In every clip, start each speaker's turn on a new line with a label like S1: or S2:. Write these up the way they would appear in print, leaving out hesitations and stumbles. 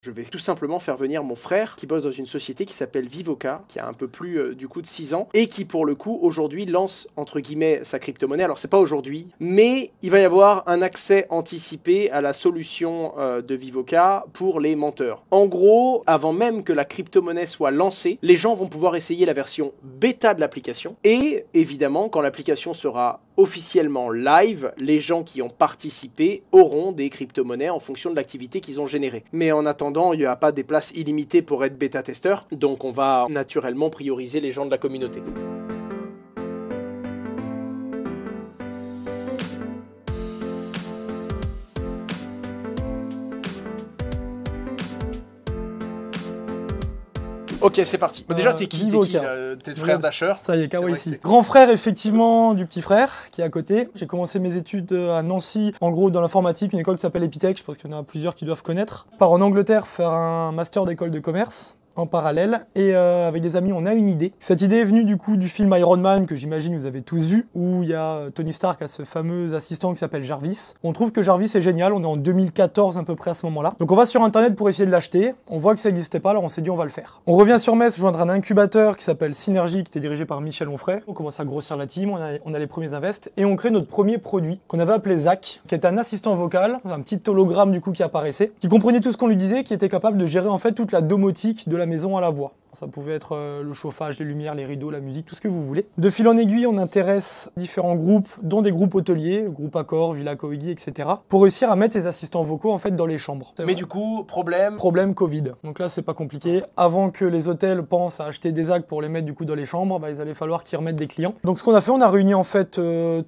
S1: Je vais tout simplement faire venir mon frère qui bosse dans une société qui s'appelle Vivoca, qui a un peu plus du coup de 6 ans et qui pour le coup aujourd'hui lance entre guillemets sa crypto-monnaie. Alors c'est pas aujourd'hui, mais il va y avoir un accès anticipé à la solution de Vivoca pour les menteurs. En gros, avant même que la crypto-monnaie soit lancée, les gens vont pouvoir essayer la version bêta de l'application et évidemment quand l'application sera officiellement live, les gens qui ont participé auront des crypto-monnaies en fonction de l'activité qu'ils ont générée. Mais en attendant, il n'y a pas des places illimitées pour être bêta-testeur, donc on va naturellement prioriser les gens de la communauté. Ok, c'est parti. Déjà, t'es qui? T'es frère Dasher.
S2: Ça y est, Kawa ici. Grand frère, effectivement, du petit frère qui est à côté. J'ai commencé mes études à Nancy, en gros dans l'informatique, une école qui s'appelle Epitech, je pense qu'il y en a plusieurs qui doivent connaître. Je pars en Angleterre faire un master d'école de commerce en parallèle et avec des amis on a une idée. Cette idée est venue du coup du film Iron Man que j'imagine vous avez tous vu où il y a Tony Stark a ce fameux assistant qui s'appelle Jarvis. On trouve que Jarvis est génial, on est en 2014 à peu près à ce moment-là. Donc on va sur internet pour essayer de l'acheter, on voit que ça n'existait pas alors on s'est dit on va le faire. On revient sur Metz joindre un incubateur qui s'appelle Synergie qui était dirigé par Michel Onfray. On commence à grossir la team, on a les premiers invests et on crée notre premier produit qu'on avait appelé Zach qui est un assistant vocal, un petit hologramme du coup qui apparaissait, qui comprenait tout ce qu'on lui disait, qui était capable de gérer en fait toute la domotique de la maison à la voix. Ça pouvait être le chauffage, les lumières, les rideaux, la musique, tout ce que vous voulez. De fil en aiguille, on intéresse différents groupes, dont des groupes hôteliers, groupe Accor, Villa Coegui, etc. pour réussir à mettre ces assistants vocaux en fait dans les chambres.
S1: Mais du coup, problème
S2: Covid. Donc là, c'est pas compliqué. Avant que les hôtels pensent à acheter des actes pour les mettre du coup dans les chambres, bah, il allait falloir qu'ils remettent des clients. Donc ce qu'on a fait, on a réuni en fait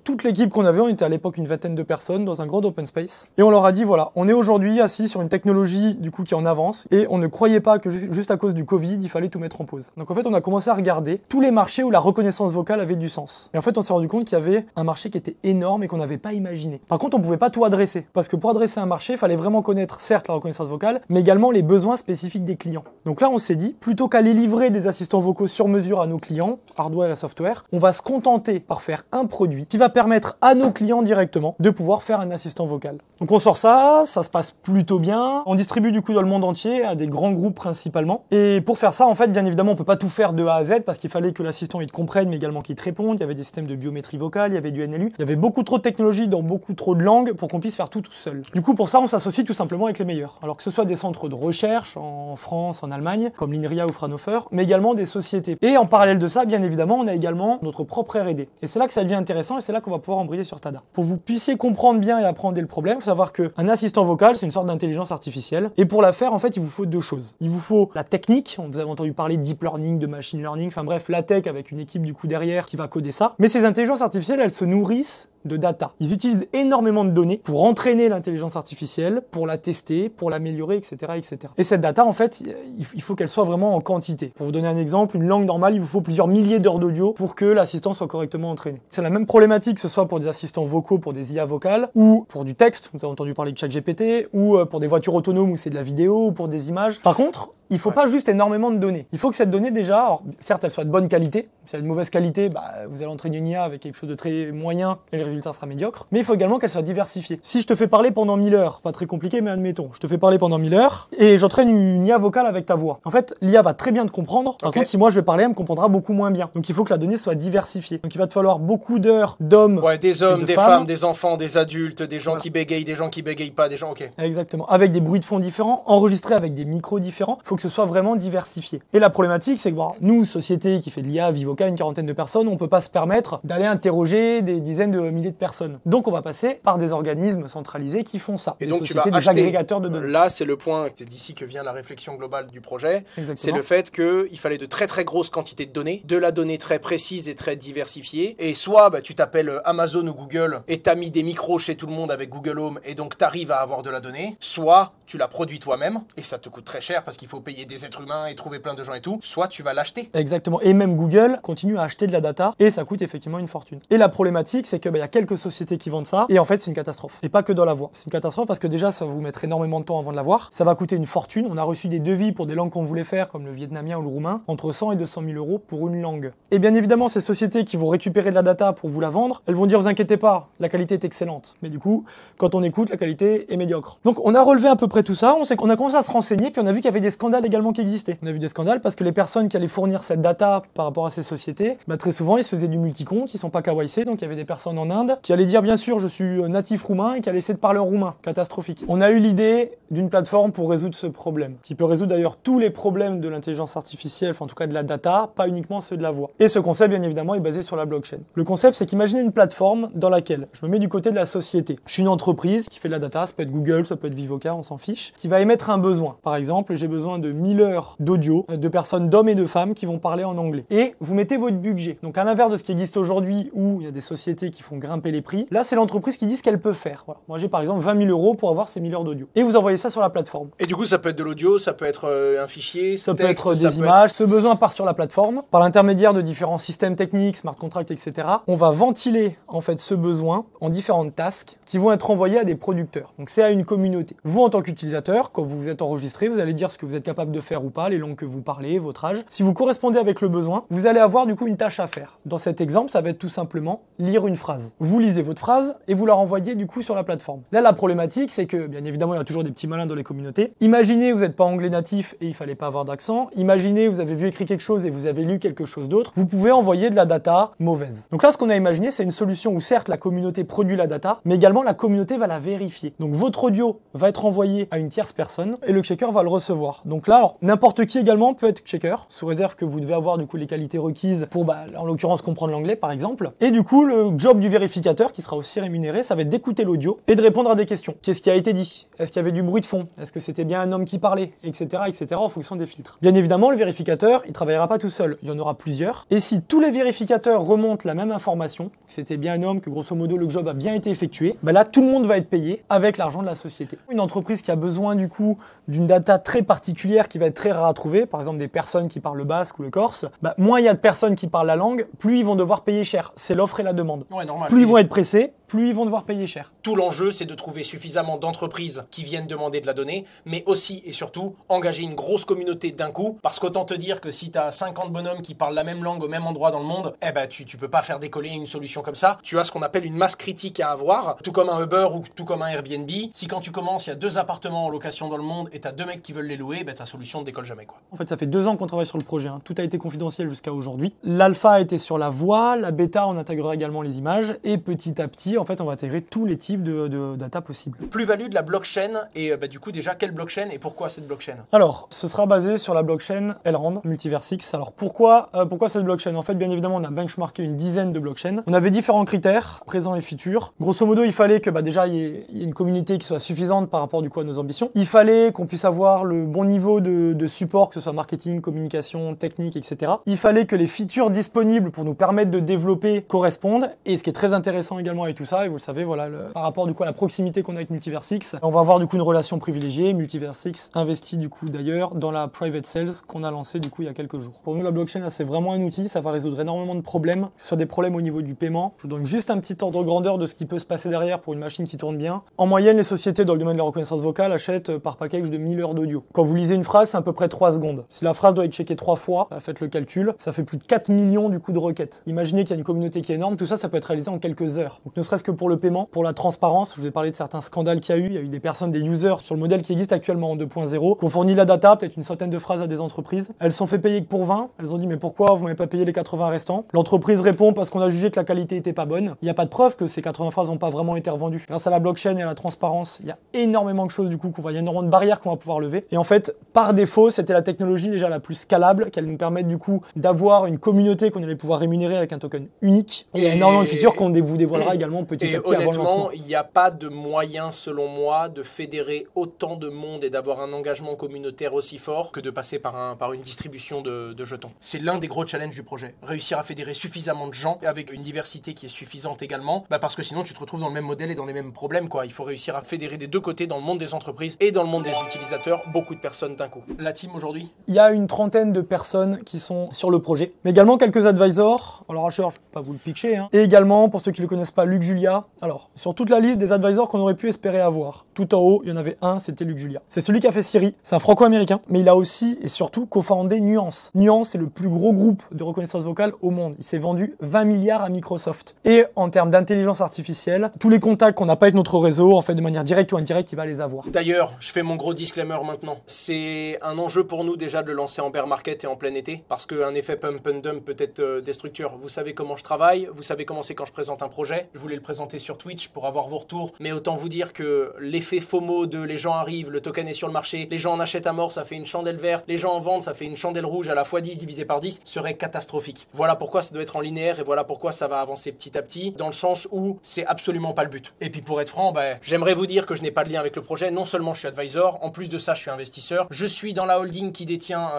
S2: toute l'équipe qu'on avait. On était à l'époque une vingtaine de personnes dans un grand open space. Et on leur a dit voilà, on est aujourd'hui assis sur une technologie du coup qui est en avance et on ne croyait pas que juste à cause du Covid, il fallait tout mettre en pause. Donc en fait, on a commencé à regarder tous les marchés où la reconnaissance vocale avait du sens. Et en fait, on s'est rendu compte qu'il y avait un marché qui était énorme et qu'on n'avait pas imaginé. Par contre, on pouvait pas tout adresser parce que pour adresser un marché, il fallait vraiment connaître certes la reconnaissance vocale, mais également les besoins spécifiques des clients. Donc là, on s'est dit plutôt qu'aller livrer des assistants vocaux sur mesure à nos clients, hardware et software, on va se contenter par faire un produit qui va permettre à nos clients directement de pouvoir faire un assistant vocal. Donc on sort ça se passe plutôt bien. On distribue du coup dans le monde entier à des grands groupes principalement. Et pour faire ça, en fait, bien évidemment, on peut pas tout faire de A à Z parce qu'il fallait que l'assistant il te comprenne, mais également qu'il te réponde. Il y avait des systèmes de biométrie vocale, il y avait du NLU. Il y avait beaucoup trop de technologies dans beaucoup trop de langues pour qu'on puisse faire tout seul. Du coup, pour ça, on s'associe tout simplement avec les meilleurs. Alors que ce soit des centres de recherche en France, en Allemagne, comme l'INRIA ou Fraunhofer, mais également des sociétés. Et en parallèle de ça, bien évidemment, on a également notre propre R&D. Et c'est là que ça devient intéressant et c'est là qu'on va pouvoir embrayer sur Tada. Pour que vous puissiez comprendre bien et appréhender le problème, il faut savoir qu'un assistant vocal, c'est une sorte d'intelligence artificielle. Et pour la faire, en fait, il vous faut deux choses. Il vous faut la technique, vous avez entendu parler de deep learning, de machine learning, enfin bref, la tech avec une équipe du coup derrière qui va coder ça. Mais ces intelligences artificielles, elles se nourrissent de data. Ils utilisent énormément de données pour entraîner l'intelligence artificielle, pour la tester, pour l'améliorer, etc., etc. Et cette data, en fait, il faut qu'elle soit vraiment en quantité. Pour vous donner un exemple, une langue normale, il vous faut plusieurs milliers d'heures d'audio pour que l'assistant soit correctement entraîné. C'est la même problématique, que ce soit pour des assistants vocaux, pour des IA vocales, ou pour du texte, vous avez entendu parler de ChatGPT, ou pour des voitures autonomes où c'est de la vidéo, ou pour des images. Par contre, il faut pas juste énormément de données. Il faut que cette donnée déjà, alors, certes, elle soit de bonne qualité. Si elle est de mauvaise qualité, bah, vous allez entraîner une IA avec quelque chose de très moyen et le résultat sera médiocre. Mais il faut également qu'elle soit diversifiée. Si je te fais parler pendant 1000 heures, pas très compliqué, mais admettons, je te fais parler pendant 1000 heures et j'entraîne une IA vocale avec ta voix. En fait, l'IA va très bien te comprendre. Par contre, si moi je vais parler, elle me comprendra beaucoup moins bien. Donc il faut que la donnée soit diversifiée. Donc il va te falloir beaucoup d'heures d'hommes.
S1: Ouais, des hommes, des femmes, des enfants, des adultes, des gens qui bégayent, des gens qui bégayent pas, des gens, ok.
S2: Exactement. Avec des bruits de fond différents, enregistrés avec des micros différents. Il faut que ce soit vraiment diversifié. Et la problématique, c'est que bon, nous, société qui fait de l'IA, Vivoca, une quarantaine de personnes, on peut pas se permettre d'aller interroger des dizaines de milliers de personnes. Donc on va passer par des organismes centralisés qui font ça.
S1: Et
S2: des
S1: donc
S2: sociétés,
S1: tu vas
S2: des agrégateurs de données.
S1: Là, c'est le point, c'est d'ici que vient la réflexion globale du projet. C'est le fait qu'il fallait de très très grosses quantités de données, de la donnée très précise et très diversifiée. Et soit bah, tu t'appelles Amazon ou Google et t'as mis des micros chez tout le monde avec Google Home et donc t'arrives à avoir de la donnée, soit tu la produis toi-même et ça te coûte très cher parce qu'il faut payer payer des êtres humains et trouver plein de gens et tout, soit tu vas l'acheter.
S2: Exactement. Et même Google continue à acheter de la data et ça coûte effectivement une fortune. Et la problématique, c'est que y a quelques sociétés qui vendent ça et en fait, c'est une catastrophe. Et pas que de l'avoir. C'est une catastrophe parce que déjà, ça va vous mettre énormément de temps avant de l'avoir. Ça va coûter une fortune. On a reçu des devis pour des langues qu'on voulait faire, comme le vietnamien ou le roumain, entre 100 et 200 000 euros pour une langue. Et bien évidemment, ces sociétés qui vont récupérer de la data pour vous la vendre, elles vont dire, vous inquiétez pas, la qualité est excellente. Mais du coup, quand on écoute, la qualité est médiocre. Donc on a relevé à peu près tout ça, on a commencé à se renseigner, puis on a vu qu'il y avait des scandales également qui existaient. On a vu des scandales parce que les personnes qui allaient fournir cette data par rapport à ces sociétés, très souvent ils se faisaient du multicompte, ils sont pas KYC, donc il y avait des personnes en Inde qui allaient dire bien sûr je suis natif roumain et qui allaient essayer de parler en roumain. Catastrophique. On a eu l'idée d'une plateforme pour résoudre ce problème, qui peut résoudre d'ailleurs tous les problèmes de l'intelligence artificielle, enfin en tout cas de la data, pas uniquement ceux de la voix. Et ce concept bien évidemment est basé sur la blockchain. Le concept c'est qu'imaginez une plateforme dans laquelle je me mets du côté de la société. Je suis une entreprise qui fait de la data, ça peut être Google, ça peut être Vivoca, on s'en fiche, qui va émettre un besoin. Par exemple, j'ai besoin de 1000 heures d'audio de personnes, d'hommes et de femmes qui vont parler en anglais. Et vous mettez votre budget. Donc à l'inverse de ce qui existe aujourd'hui où il y a des sociétés qui font grimper les prix, là c'est l'entreprise qui dit ce qu'elle peut faire. Voilà. Moi j'ai par exemple 20 000 euros pour avoir ces 1000 heures d'audio. Et vous envoyez ça sur la plateforme.
S1: Et du coup ça peut être de l'audio, ça peut être un fichier,
S2: ça peut être des images. Ce besoin part sur la plateforme. Par l'intermédiaire de différents systèmes techniques, smart contracts, etc. On va ventiler en fait ce besoin en différentes tasks qui vont être envoyées à des producteurs. Donc c'est à une communauté. Vous en tant qu'utilisateur, quand vous vous êtes enregistré, vous allez dire ce que vous êtes capable de faire ou pas, les langues que vous parlez, votre âge. Si vous correspondez avec le besoin, vous allez avoir du coup une tâche à faire. Dans cet exemple, ça va être tout simplement lire une phrase. Vous lisez votre phrase et vous la renvoyez du coup sur la plateforme. Là, la problématique, c'est que bien évidemment, il y a toujours des petits malins dans les communautés. Imaginez, vous n'êtes pas anglais natif et il fallait pas avoir d'accent. Imaginez, vous avez vu écrit quelque chose et vous avez lu quelque chose d'autre. Vous pouvez envoyer de la data mauvaise. Donc là, ce qu'on a imaginé, c'est une solution où certes la communauté produit la data, mais également la communauté va la vérifier. Donc votre audio va être envoyé à une tierce personne et le checker va le recevoir. Donc là, alors, n'importe qui également peut être checker, sous réserve que vous devez avoir du coup les qualités requises pour, en l'occurrence, comprendre l'anglais par exemple. Et du coup, le job du vérificateur, qui sera aussi rémunéré, ça va être d'écouter l'audio et de répondre à des questions. Qu'est-ce qui a été dit? Est-ce qu'il y avait du bruit de fond? Est-ce que c'était bien un homme qui parlait? Etc. etc. en fonction des filtres. Bien évidemment, le vérificateur, il travaillera pas tout seul. Il y en aura plusieurs. Et si tous les vérificateurs remontent la même information, que c'était bien un homme, que grosso modo le job a bien été effectué, là tout le monde va être payé avec l'argent de la société. Une entreprise qui a besoin du coup d'une data très particulière qui va être très rare à trouver, par exemple des personnes qui parlent le basque ou le corse, moins il y a de personnes qui parlent la langue, plus ils vont devoir payer cher. C'est l'offre et la demande.
S1: Ouais, normal.
S2: Plus ils vont être pressés, plus ils vont devoir payer cher.
S1: Tout l'enjeu, c'est de trouver suffisamment d'entreprises qui viennent demander de la donnée, mais aussi et surtout engager une grosse communauté d'un coup, parce qu'autant te dire que si tu as 50 bonhommes qui parlent la même langue au même endroit dans le monde, tu peux pas faire décoller une solution comme ça. Tu as ce qu'on appelle une masse critique à avoir, tout comme un Uber ou tout comme un Airbnb. Si quand tu commences, il y a 2 appartements en location dans le monde et tu as 2 mecs qui veulent les louer, ta solution ne décolle jamais, quoi.
S2: En fait, ça fait 2 ans qu'on travaille sur le projet. Tout a été confidentiel jusqu'à aujourd'hui. L'alpha était sur la voix, la bêta, on intégrera également les images, et petit à petit, en fait, on va intégrer tous les types de data possibles.
S1: Plus-value de la blockchain, et du coup, déjà, quelle blockchain et pourquoi cette blockchain?
S2: Alors, ce sera basé sur la blockchain Elrond, Multiversix. Alors, pourquoi cette blockchain? En fait, bien évidemment, on a benchmarké une dizaine de blockchains. On avait différents critères, présents et futurs. Grosso modo, il fallait que déjà, il y ait une communauté qui soit suffisante par rapport du coup à nos ambitions. Il fallait qu'on puisse avoir le bon niveau de support, que ce soit marketing, communication, technique, etc. Il fallait que les features disponibles pour nous permettre de développer correspondent. Et ce qui est très intéressant également avec tout ça, et vous le savez, voilà, par rapport du coup à la proximité qu'on a avec Multiversix, on va avoir du coup une relation privilégiée. Multiversix investit du coup d'ailleurs dans la private sales qu'on a lancé du coup il y a quelques jours. Pour nous, la blockchain, c'est vraiment un outil, ça va résoudre énormément de problèmes, que ce soit des problèmes au niveau du paiement. Je vous donne juste un petit ordre de grandeur de ce qui peut se passer derrière pour une machine qui tourne bien. En moyenne, les sociétés dans le domaine de la reconnaissance vocale achètent par package de 1000 heures d'audio. Quand vous lisez une phrase, c'est à peu près 3 secondes. Si la phrase doit être checkée 3 fois, faites le calcul, ça fait plus de 4 millions du coup de requêtes. Imaginez qu'il y a une communauté qui est énorme, tout ça, ça peut être réalisé en quelques heures. Donc ne serait-ce que pour le paiement, pour la transparence, je vous ai parlé de certains scandales qu'il y a eu des personnes, des users sur le modèle qui existe actuellement en 2.0, qui ont fourni la data, peut-être une centaine de phrases à des entreprises. Elles sont fait payer que pour 20, elles ont dit mais pourquoi vous m'avez pas payé les 80 restants? L'entreprise répond parce qu'on a jugé que la qualité était pas bonne. Il n'y a pas de preuve que ces 80 phrases n'ont pas vraiment été revendues. Grâce à la blockchain et à la transparence, il y a énormément de choses du coup qu'on va, il y a énormément de barrières qu'on va pouvoir lever. Et en fait, par défaut, c'était la technologie déjà la plus scalable, qu'elle nous permette du coup d'avoir une communauté qu'on allait pouvoir rémunérer avec un token unique. Et il y a énormément de features qu'on vous dévoilera également effectivement petit
S1: Et
S2: à petit avant le lancement.
S1: honnêtement, il n'y a pas de moyen, selon moi, de fédérer autant de monde et d'avoir un engagement communautaire aussi fort que de passer par une distribution de jetons. C'est l'un des gros challenges du projet. Réussir à fédérer suffisamment de gens avec une diversité qui est suffisante également, parce que sinon tu te retrouves dans le même modèle et dans les mêmes problèmes, quoi. Il faut réussir à fédérer des deux côtés, dans le monde des entreprises et dans le monde des utilisateurs, beaucoup de personnes d'un coup. La team aujourd'hui?
S2: Il y a une trentaine de personnes qui sont sur le projet, mais également quelques advisors. Alors Asher, je ne vais pas vous le pitcher, hein. Et également, pour ceux qui ne le connaissent pas, Luc Julia. Alors, sur toute la liste des advisors qu'on aurait pu espérer avoir, tout en haut, il y en avait un, c'était Luc Julia. C'est celui qui a fait Siri, c'est un franco-américain, mais il a aussi et surtout cofondé Nuance. Nuance, c'est le plus gros groupe de reconnaissance vocale au monde. Il s'est vendu 20 milliards à Microsoft. Et en termes d'intelligence artificielle, tous les contacts qu'on n'a pas avec notre réseau, en fait, de manière directe ou indirecte, il va les avoir.
S1: D'ailleurs, je fais mon gros disclaimer maintenant. C'est un enjeu pour nous déjà de le lancer en bear market et en plein été, parce qu'un effet pump and dump peut être destructeur. Vous savez comment je travaille, vous savez comment c'est quand je présente un projet. Je voulais le présenter sur Twitch pour avoir vos retours, mais autant vous dire que l'effet FOMO de les gens arrivent, le token est sur le marché, les gens en achètent à mort, ça fait une chandelle verte, les gens en vendent, ça fait une chandelle rouge à la fois 10 divisé par 10, serait catastrophique. Voilà pourquoi ça doit être en linéaire et voilà pourquoi ça va avancer petit à petit, dans le sens où c'est absolument pas le but. Et puis pour être franc, j'aimerais vous dire que je n'ai pas de lien avec le projet. Non seulement je suis advisor, en plus de ça je suis investisseur, je suis dans la holding qui détient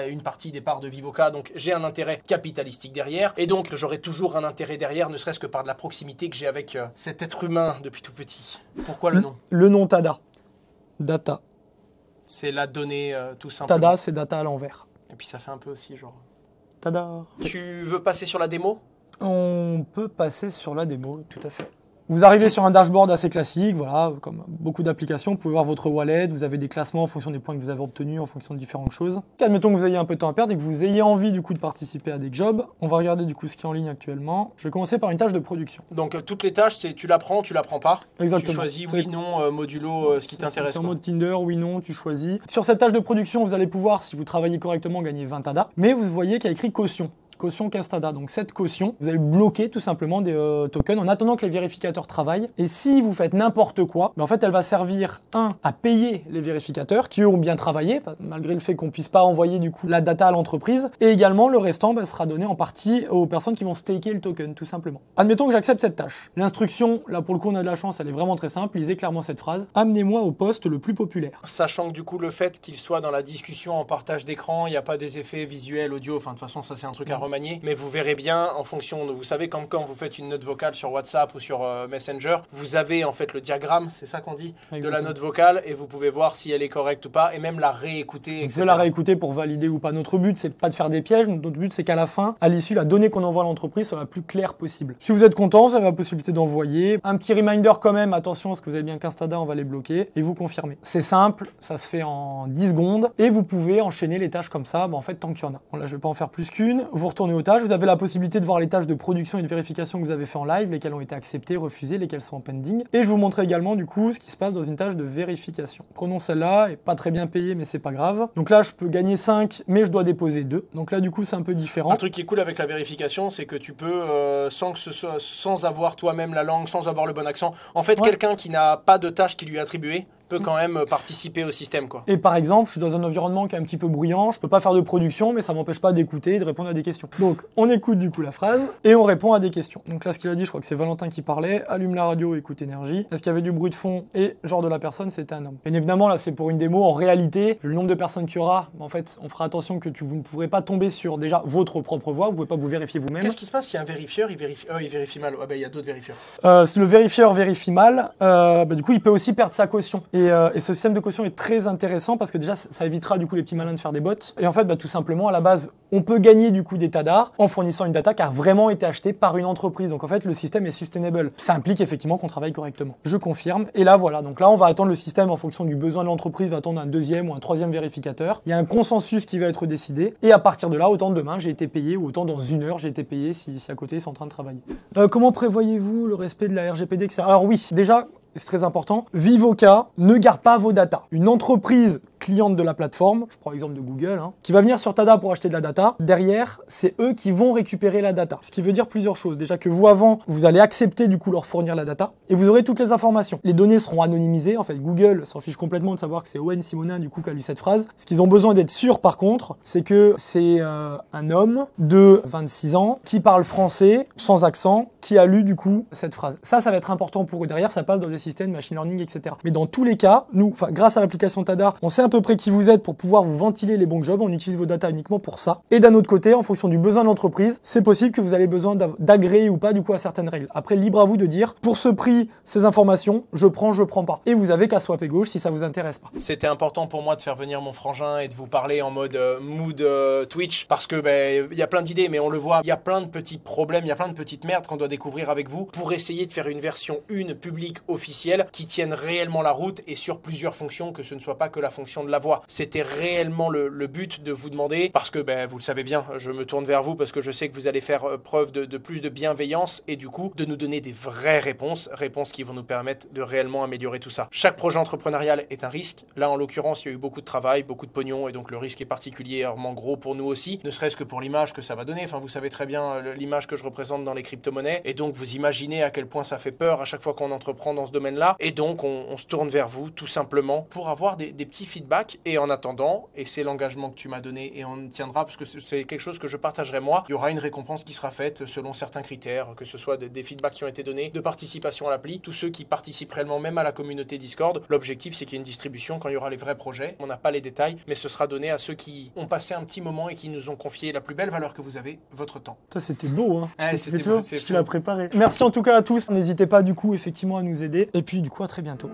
S1: une partie des parts de Vivoca, donc j'ai un intérêt capitalistique derrière, et donc j'aurai toujours un intérêt derrière, ne serait-ce que par de la proximité que j'ai avec cet être humain depuis tout petit. Pourquoi le nom?
S2: Le nom Tada. Data.
S1: C'est la donnée tout simplement.
S2: Tada, c'est data à l'envers.
S1: Et puis ça fait un peu aussi genre...
S2: Tada.
S1: Tu veux passer sur la démo?
S2: On peut passer sur la démo, tout à fait. Vous arrivez sur un dashboard assez classique, voilà, comme beaucoup d'applications, vous pouvez voir votre wallet, vous avez des classements en fonction des points que vous avez obtenus, en fonction de différentes choses. Admettons que vous ayez un peu de temps à perdre et que vous ayez envie du coup de participer à des jobs. On va regarder du coup ce qui est en ligne actuellement. Je vais commencer par une tâche de production.
S1: Donc toutes les tâches, c'est tu la prends pas.
S2: Exactement.
S1: Tu choisis oui, non, modulo, ce qui t'intéresse.
S2: C'est en mode Tinder, oui, non, tu choisis. Sur cette tâche de production, vous allez pouvoir, si vous travaillez correctement, gagner 20 TADA. Mais vous voyez qu'il y a écrit caution. Caution 15 TADA. Donc cette caution, vous allez bloquer tout simplement des tokens en attendant que les vérificateurs travaillent. Et si vous faites n'importe quoi, en fait elle va servir, à payer les vérificateurs qui eux ont bien travaillé, malgré le fait qu'on puisse pas envoyer du coup la data à l'entreprise. Et également le restant sera donné en partie aux personnes qui vont staker le token, tout simplement. Admettons que j'accepte cette tâche. L'instruction, là pour le coup on a de la chance, elle est vraiment très simple. Lisez clairement cette phrase. Amenez-moi au poste le plus populaire.
S1: Sachant que du coup le fait qu'il soit dans la discussion en partage d'écran, il n'y a pas des effets visuels, audio, enfin de toute façon ça c'est un truc à remanier, mais vous verrez bien en fonction de, vous savez quand vous faites une note vocale sur WhatsApp ou sur Messenger, vous avez en fait le diagramme, c'est ça qu'on dit, de la note vocale et vous pouvez voir si elle est correcte ou pas et même la réécouter, etc.
S2: Vous pouvez la réécouter pour valider ou pas. Notre but c'est pas de faire des pièges, notre but c'est qu'à la fin, à l'issue, la donnée qu'on envoie à l'entreprise soit la plus claire possible. Si vous êtes content, vous avez la possibilité d'envoyer. Un petit reminder quand même, attention, est-ce que vous avez bien 15 TADA, on va les bloquer et vous confirmez. C'est simple, ça se fait en 10 secondes et vous pouvez enchaîner les tâches comme ça, en fait tant qu'il y en a. Bon, là je vais pas en faire plus qu'une, vous retournez aux tâches, vous avez la possibilité de voir les tâches de production et de vérification que vous avez fait en live, lesquelles ont été acceptées, refusées, lesquelles sont en pending. Et je vous montrer également du coup ce qui se passe dans une tâche de vérification. Prenons celle-là, elle est pas très bien payée mais c'est pas grave. Donc là je peux gagner 5 mais je dois déposer 2. Donc là du coup c'est un peu différent.
S1: Un truc qui est cool avec la vérification, c'est que tu peux, sans avoir toi-même la langue, sans avoir le bon accent, en fait quelqu'un qui n'a pas de tâche qui lui est attribuée, peut quand même participer au système, quoi.
S2: Et par exemple, je suis dans un environnement qui est un petit peu bruyant, je peux pas faire de production, mais ça m'empêche pas d'écouter et de répondre à des questions. Donc, on écoute du coup la phrase et on répond à des questions. Donc là, ce qu'il a dit, je crois que c'est Valentin qui parlait. Allume la radio, écoute énergie. Est-ce qu'il y avait du bruit de fond? Et genre de la personne, c'était un homme. Bien évidemment, là, c'est pour une démo. En réalité, vu le nombre de personnes qu'il y aura, en fait, on fera attention que vous ne pourrez pas tomber sur déjà votre propre voix. Vous pouvez pas vous vérifier vous-même.
S1: Qu'est-ce qui se passe si un vérifieur, il vérifie mal? Il y a d'autres vérifieurs.
S2: Si le vérifieur vérifie mal, du coup, il peut aussi perdre sa caution. Et ce système de caution est très intéressant parce que déjà ça évitera du coup les petits malins de faire des bots. Et en fait tout simplement à la base on peut gagner du coup des TADA en fournissant une data qui a vraiment été achetée par une entreprise. Donc en fait le système est sustainable. Ça implique effectivement qu'on travaille correctement. Je confirme. Et là voilà, donc là on va attendre le système en fonction du besoin de l'entreprise, va attendre un deuxième ou un troisième vérificateur. Il y a un consensus qui va être décidé et à partir de là, autant demain j'ai été payé ou autant dans une heure j'ai été payé si à côté ils sont en train de travailler. Comment prévoyez-vous le respect de la RGPD, etc. Alors oui, déjà c'est très important. Vivoca ne garde pas vos datas. Une entreprise cliente de la plateforme, je prends l'exemple de Google, qui va venir sur Tada pour acheter de la data. Derrière, c'est eux qui vont récupérer la data. Ce qui veut dire plusieurs choses. Déjà que vous, avant, vous allez accepter du coup leur fournir la data et vous aurez toutes les informations. Les données seront anonymisées. En fait, Google s'en fiche complètement de savoir que c'est Owen Simonin du coup qui a lu cette phrase. Ce qu'ils ont besoin d'être sûrs par contre, c'est que c'est un homme de 26 ans qui parle français sans accent, qui a lu du coup cette phrase. Ça va être important pour eux. Derrière, ça passe dans des systèmes machine learning, etc. Mais dans tous les cas, nous, grâce à l'application Tada, on sait à peu près qui vous êtes pour pouvoir vous ventiler les bons jobs. On utilise vos data uniquement pour ça. Et d'un autre côté, en fonction du besoin de l'entreprise, c'est possible que vous avez besoin d'agréer ou pas du coup à certaines règles. Après, libre à vous de dire, pour ce prix, ces informations, je prends pas. Et vous avez qu'à swiper gauche si ça vous intéresse pas.
S1: C'était important pour moi de faire venir mon frangin et de vous parler en mode mood Twitch parce que y a plein d'idées, mais on le voit, il y a plein de petits problèmes, il y a plein de petites merdes qu'on doit découvrir avec vous pour essayer de faire une version 1 publique officielle qui tienne réellement la route et sur plusieurs fonctions, que ce ne soit pas que la fonction de la voix. C'était réellement le but de vous demander, parce que vous le savez bien, je me tourne vers vous parce que je sais que vous allez faire preuve de plus de bienveillance et du coup de nous donner des vraies réponses qui vont nous permettre de réellement améliorer tout ça. Chaque projet entrepreneurial est un risque. Là, en l'occurrence, il y a eu beaucoup de travail, beaucoup de pognon et donc le risque est particulièrement gros pour nous aussi, ne serait-ce que pour l'image que ça va donner. Enfin, vous savez très bien l'image que je représente dans les crypto-monnaies et donc vous imaginez à quel point ça fait peur à chaque fois qu'on entreprend dans ce domaine-là et donc on se tourne vers vous tout simplement pour avoir des petits feedbacks et en attendant, et c'est l'engagement que tu m'as donné et on y tiendra parce que c'est quelque chose que je partagerai moi, il y aura une récompense qui sera faite selon certains critères, que ce soit des feedbacks qui ont été donnés, de participation à l'appli, tous ceux qui participent réellement même à la communauté Discord. L'objectif c'est qu'il y ait une distribution quand il y aura les vrais projets, on n'a pas les détails, mais ce sera donné à ceux qui ont passé un petit moment et qui nous ont confié la plus belle valeur que vous avez, votre temps.
S2: Ça c'était beau, hein.
S1: Ouais, c'était beau,
S2: tu l'as préparé. Merci en tout cas à tous, n'hésitez pas du coup effectivement à nous aider et puis du coup à très bientôt.